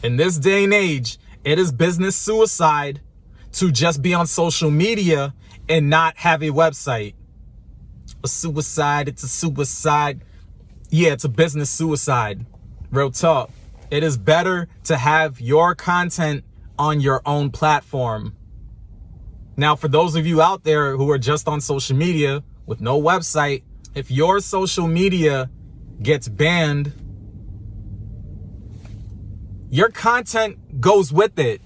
In this day and age, it is business suicide to just be on social media and not have a website. A suicide, it's a suicide. Yeah, it's a business suicide. Real talk. It is better to have your content on your own platform. Now, for those of you out there who are just on social media with no website, if your social media gets banned, your content goes with it.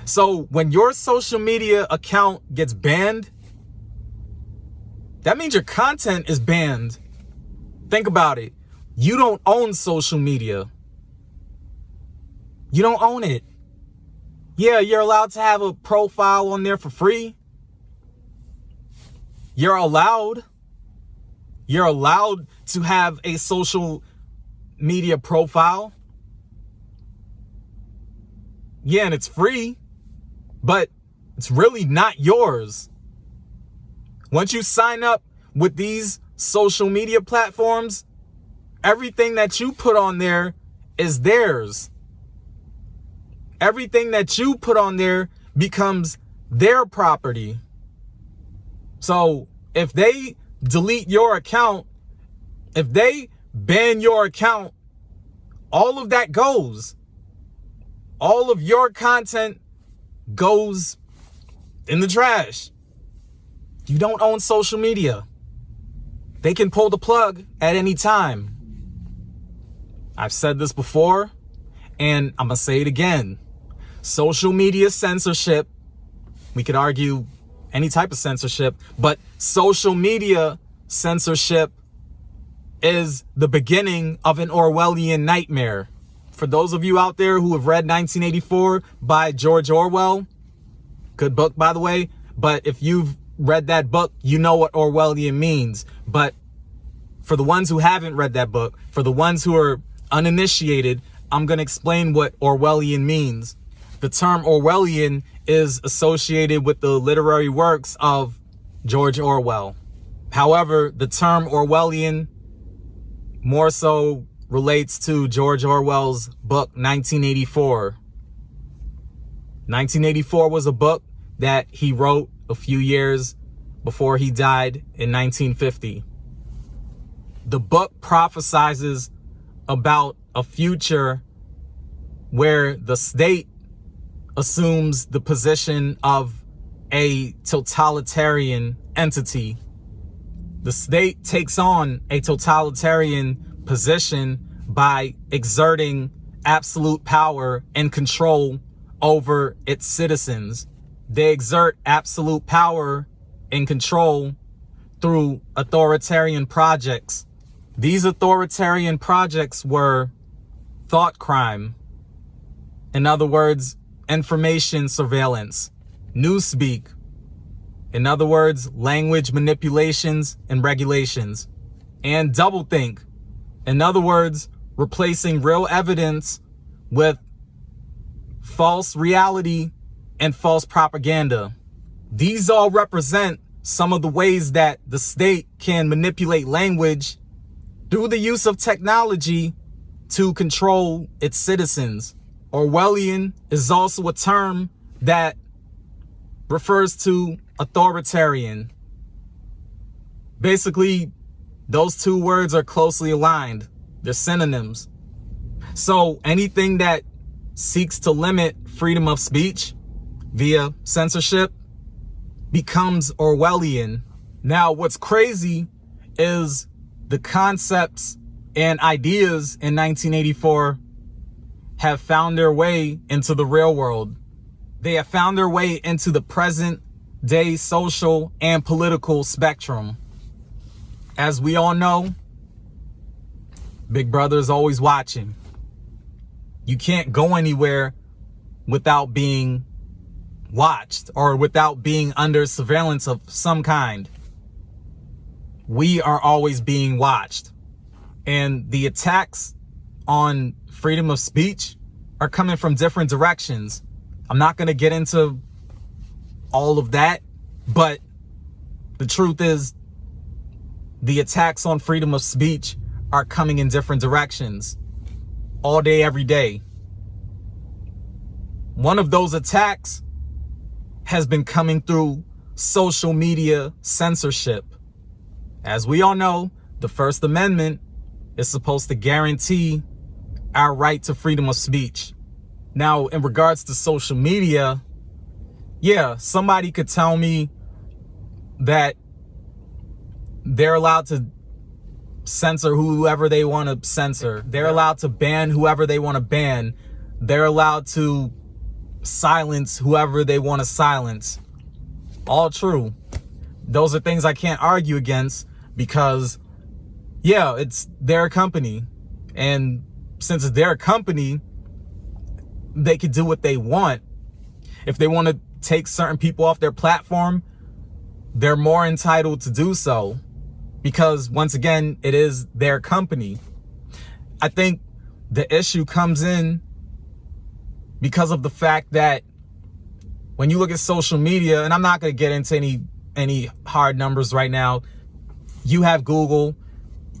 So when your social media account gets banned, that means your content is banned. Think about it. You don't own social media. You don't own it. Yeah, you're allowed to have a profile on there for free. You're allowed to have a social media profile. Yeah, and it's free, but it's really not yours. Once you sign up with these social media platforms, everything that you put on there is theirs. Everything that you put on there becomes their property. So if they delete your account, if they ban your account, all of that goes. All of your content goes in the trash. You don't own social media. They can pull the plug at any time. I've said this before, and I'm going to say it again. Social media censorship, we could argue any type of censorship, but social media censorship is the beginning of an Orwellian nightmare. For those of you out there who have read 1984 by George Orwell, good book, by the way, but if you've read that book, you know what Orwellian means. But for the ones who haven't read that book, for the ones who are uninitiated, I'm going to explain what Orwellian means. The term Orwellian is associated with the literary works of George Orwell. However, the term Orwellian more so relates to George Orwell's book 1984. 1984 was a book that he wrote a few years before he died in 1950. The book prophesizes about a future where the state assumes the position of a totalitarian entity. The state takes on a totalitarian position by exerting absolute power and control over its citizens. They exert absolute power and control through authoritarian projects. These authoritarian projects were thought crime. In other words, information surveillance, newspeak. In other words, language manipulations and regulations, and doublethink. In other words, replacing real evidence with false reality and false propaganda. These all represent some of the ways that the state can manipulate language through the use of technology to control its citizens. Orwellian is also a term that refers to authoritarian. Basically, those two words are closely aligned. They're synonyms. So anything that seeks to limit freedom of speech via censorship becomes Orwellian. Now, what's crazy is the concepts and ideas in 1984 have found their way into the real world. They have found their way into the present day social and political spectrum. As we all know, Big Brother is always watching. You can't go anywhere without being watched or without being under surveillance of some kind. We are always being watched. And the attacks on freedom of speech are coming from different directions. I'm not going to get into all of that, but the truth is the attacks on freedom of speech are coming in different directions all day, every day. one of those attacks has been coming through social media censorship. As we all know, the First Amendment is supposed to guarantee our right to freedom of speech. Now, in regards to social media, yeah, somebody could tell me that they're allowed to censor whoever they want to censor. They're allowed to ban whoever they want to ban. They're allowed to silence whoever they want to silence. All true. Those are things I can't argue against because, yeah, it's their company. And since it's their company, they can do what they want. If they want to take certain people off their platform, they're more entitled to do so. Because once again, it is their company. I think the issue comes in because of the fact that when you look at social media, and I'm not going to get into any hard numbers right now. You have Google,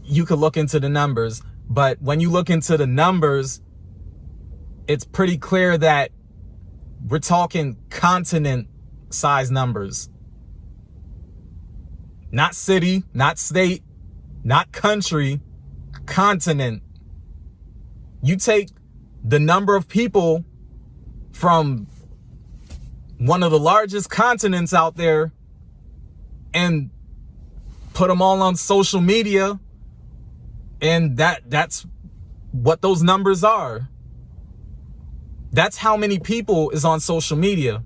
you could look into the numbers. But when you look into the numbers, it's pretty clear that we're talking continent size numbers. Not city, not state, not country, continent. You take the number of people from one of the largest continents out there and put them all on social media, and that's what those numbers are. That's how many people is on social media.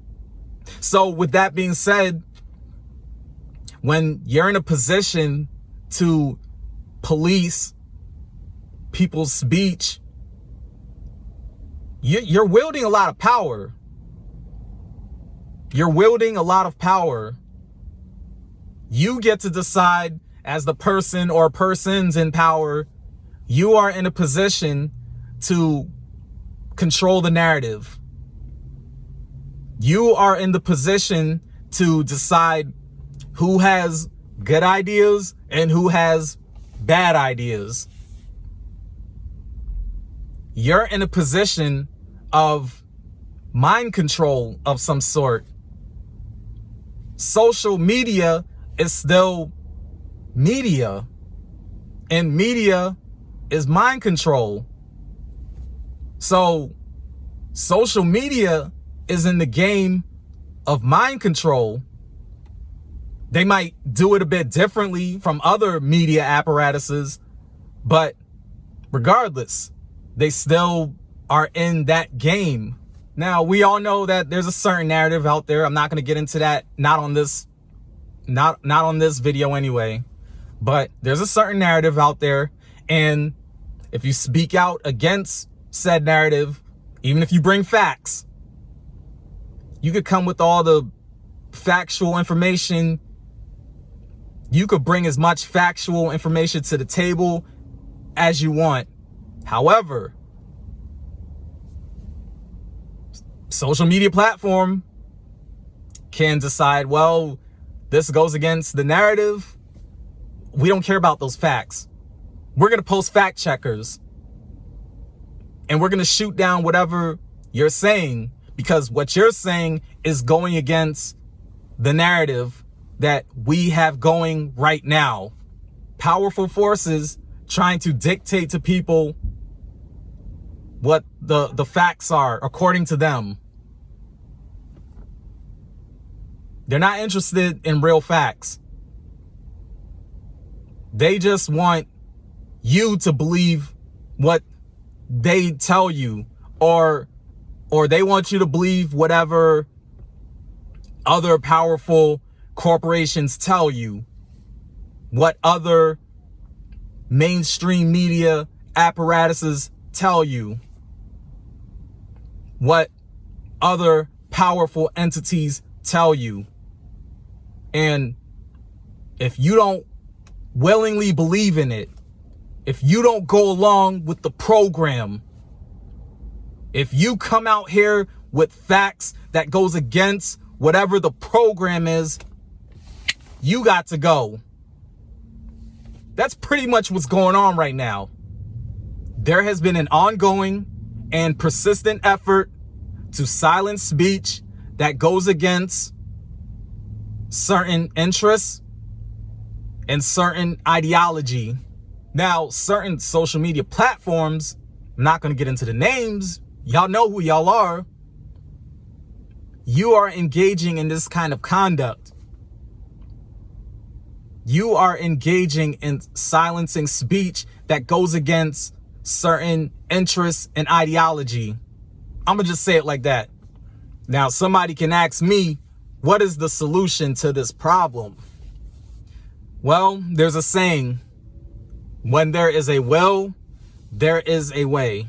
So with that being said, when you're in a position to police people's speech, you're wielding a lot of power. You're wielding a lot of power. You get to decide, as the person or persons in power, you are in a position to control the narrative. You are in the position to decide who has good ideas and who has bad ideas. You're in a position of mind control of some sort. Social media is still media, and media is mind control. So social media is in the game of mind control. They might do it a bit differently from other media apparatuses, but regardless, they still are in that game. Now, we all know that there's a certain narrative out there. I'm not going to get into that, not on this video anyway, but there's a certain narrative out there, and if you speak out against said narrative, even if you bring facts, you could come with all the factual information. You could bring as much factual information to the table as you want. However, social media platform can decide, well, this goes against the narrative. We don't care about those facts. We're going to post fact checkers, and we're going to shoot down whatever you're saying, because what you're saying is going against the narrative that we have going right now. Powerful forces trying to dictate to people what the facts are according to them. They're not interested in real facts. They just want you to believe what they tell you, or they want you to believe whatever other powerful corporations tell you, what other mainstream media apparatuses tell you, what other powerful entities tell you. And if you don't willingly believe in it, if you don't go along with the program, if you come out here with facts that goes against whatever the program is, you got to go. That's pretty much what's going on right now. There has been an ongoing and persistent effort to silence speech that goes against certain interests and certain ideology. Now, certain social media platforms, I'm not going to get into the names. Y'all know who y'all are. You are engaging in this kind of conduct. You are engaging in silencing speech that goes against certain interests and ideology. I'm going to just say it like that. Now, somebody can ask me, what is the solution to this problem? Well, there's a saying, when there is a will, there is a way.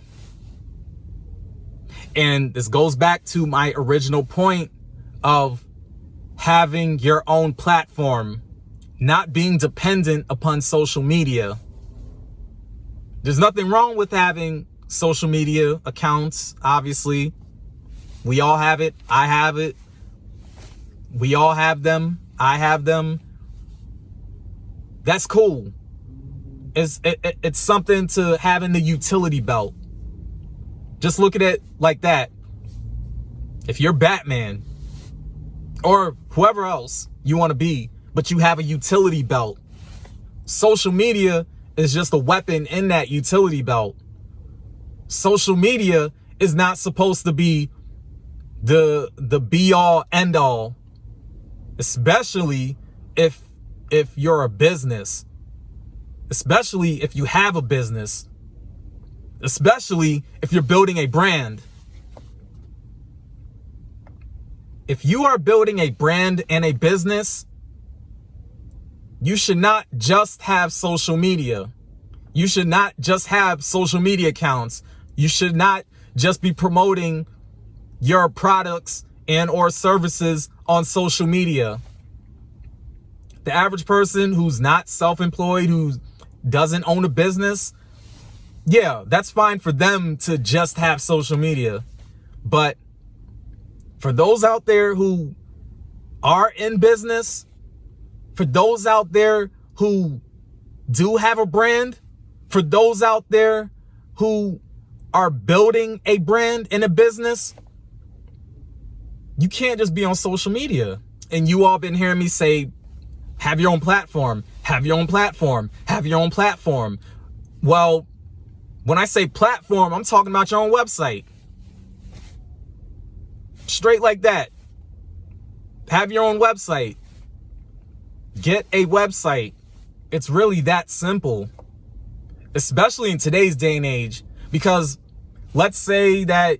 And this goes back to my original point of having your own platform, not being dependent upon social media. There's nothing wrong with having social media accounts, obviously. We all have it. I have it. We all have them. I have them. That's cool. It's something to have in the utility belt. Just look at it like that. If you're Batman or whoever else you want to be, but you have a utility belt, social media is just a weapon in that utility belt. Social media is not supposed to be the be all end all, especially if you're a business, especially if you have a business, especially if you're building a brand. If you are building a brand and a business, you should not just have social media. You should not just have social media accounts. You should not just be promoting your products and or services on social media. The average person who's not self-employed, who doesn't own a business, yeah, that's fine for them to just have social media. But for those out there who are in business, for those out there who do have a brand, for those out there who are building a brand and a business, you can't just be on social media. And you all been hearing me say, have your own platform, have your own platform, have your own platform. Well, when I say platform, I'm talking about your own website. Straight like that. Have your own website. Get a website. It's really that simple. Especially in today's day and age. Because let's say that,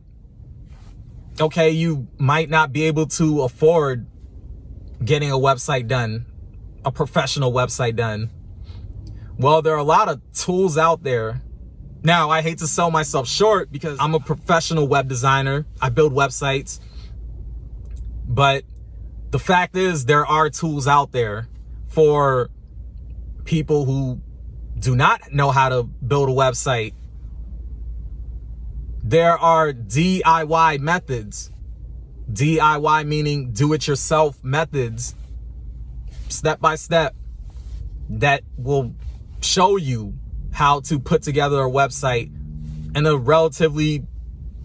okay, you might not be able to afford getting a website done, a professional website done. Well, there are a lot of tools out there. Now, I hate to sell myself short because I'm a professional web designer. I build websites. But the fact is, there are tools out there for people who do not know how to build a website. There are DIY methods. DIY meaning do-it-yourself methods, step by step, that will show you how to put together a website in a relatively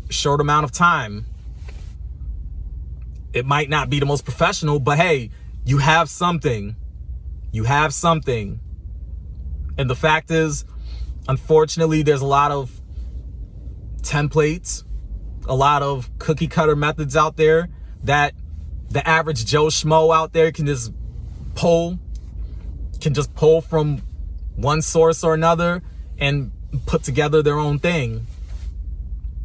short amount of time. It might not be the most professional, but hey, you have something. You have something. And the fact is, unfortunately, there's a lot of templates, a lot of cookie cutter methods out there that the average Joe Schmo out there can just pull from one source or another and put together their own thing.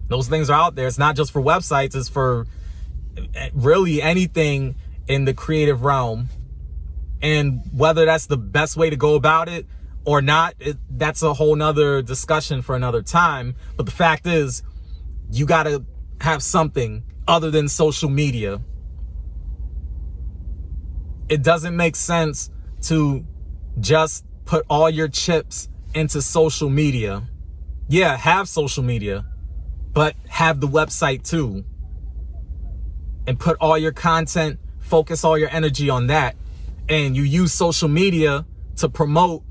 Those things are out there. It's not just for websites, it's for really anything in the creative realm. And whether that's the best way to go about it or not, that's a whole nother discussion for another time. But the fact is, you gotta have something other than social media. It doesn't make sense to just put all your chips into social media. Yeah, have social media, but have the website too. And put all your content, focus all your energy on that. And you use social media to promote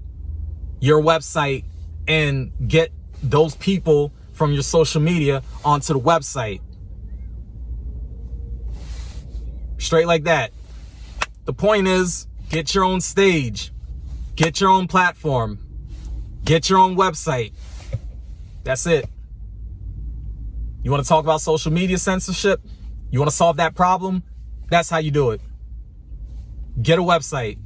your website and get those people from your social media onto the website. Straight like that. The point is, get your own stage. Get your own platform. Get your own website. That's it. You want to talk about social media censorship? You want to solve that problem? That's how you do it. Get a website.